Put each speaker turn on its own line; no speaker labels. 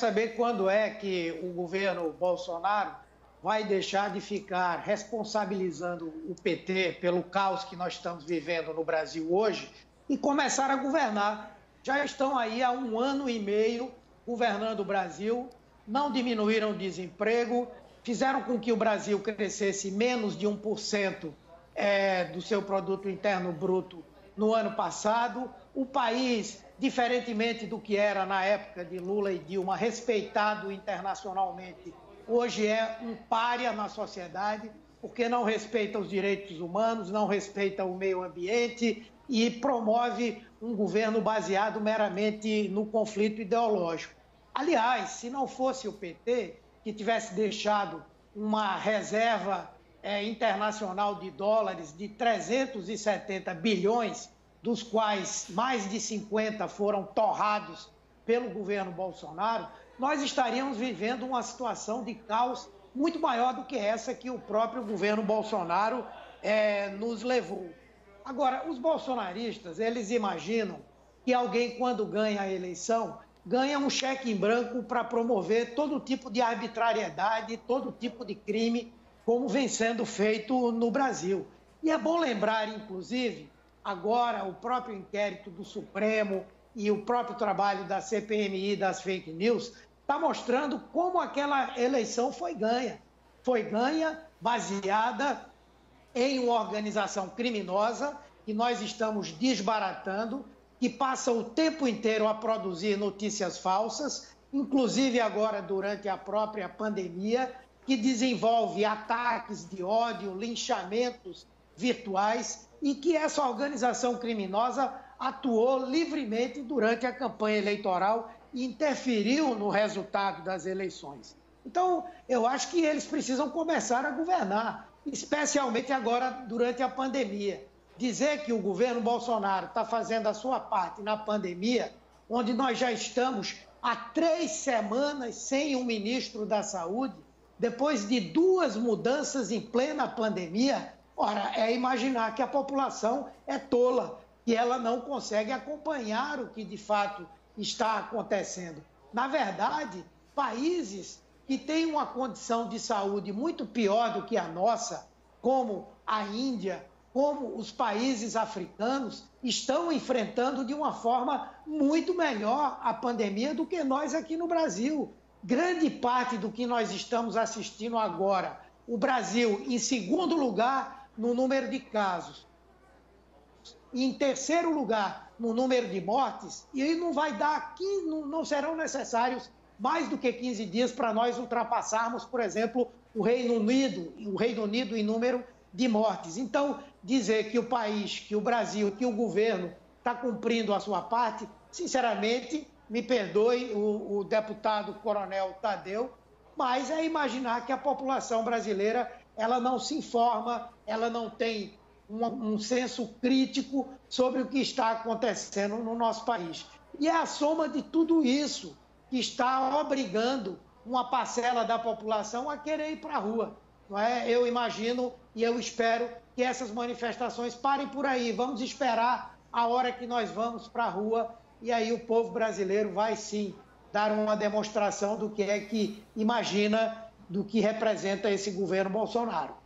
saber quando é que o governo Bolsonaro vai deixar de ficar responsabilizando o PT pelo caos que nós estamos vivendo no Brasil hoje e começar a governar. Já estão aí há 1 ano e meio governando o Brasil, não diminuíram o desemprego, fizeram com que o Brasil crescesse menos de 1% do seu produto interno bruto no ano passado. O país, diferentemente do que era na época de Lula e Dilma, respeitado internacionalmente, hoje é um pária na sociedade, porque não respeita os direitos humanos, não respeita o meio ambiente e promove um governo baseado meramente no conflito ideológico. Aliás, se não fosse o PT, que tivesse deixado uma reserva internacional de dólares de 370 bilhões, dos quais mais de 50 foram torrados pelo governo Bolsonaro, nós estaríamos vivendo uma situação de caos muito maior do que essa que o próprio governo Bolsonaro nos levou. Agora, os bolsonaristas, eles imaginam que alguém, quando ganha a eleição, ganha um cheque em branco para promover todo tipo de arbitrariedade, todo tipo de crime, como vem sendo feito no Brasil. E é bom lembrar, inclusive, agora o próprio inquérito do Supremo e o próprio trabalho da CPMI das fake news está mostrando como aquela eleição foi ganha. Foi ganha baseada em uma organização criminosa que nós estamos desbaratando, que passa o tempo inteiro a produzir notícias falsas, inclusive agora durante a própria pandemia, que desenvolve ataques de ódio, linchamentos virtuais, e que essa organização criminosa atuou livremente durante a campanha eleitoral e interferiu no resultado das eleições. Então, eu acho que eles precisam começar a governar, especialmente agora durante a pandemia. Dizer que o governo Bolsonaro está fazendo a sua parte na pandemia, onde nós já estamos há 3 semanas sem um ministro da Saúde, depois de 2 mudanças em plena pandemia, ora, é imaginar que a população é tola, que ela não consegue acompanhar o que de fato está acontecendo. Na verdade, países que têm uma condição de saúde muito pior do que a nossa, como a Índia, como os países africanos, estão enfrentando de uma forma muito melhor a pandemia do que nós aqui no Brasil. Grande parte do que nós estamos assistindo agora, o Brasil em segundo lugar no número de casos, e em terceiro lugar no número de mortes, e aí não vai dar aqui, não serão necessários mais do que 15 dias para nós ultrapassarmos, por exemplo, o Reino Unido em número de mortes. Então, dizer que o país, que o Brasil, que o governo está cumprindo a sua parte, sinceramente, me perdoe o deputado Coronel Tadeu, mas é imaginar que a população brasileira ela não se informa, ela não tem um senso crítico sobre o que está acontecendo no nosso país. E é a soma de tudo isso que está obrigando uma parcela da população a querer ir para a rua. Não é? Eu imagino e eu espero que essas manifestações parem por aí. Vamos esperar a hora que nós vamos para a rua e aí o povo brasileiro vai sim dar uma demonstração do que é que imagina, do que representa esse governo Bolsonaro.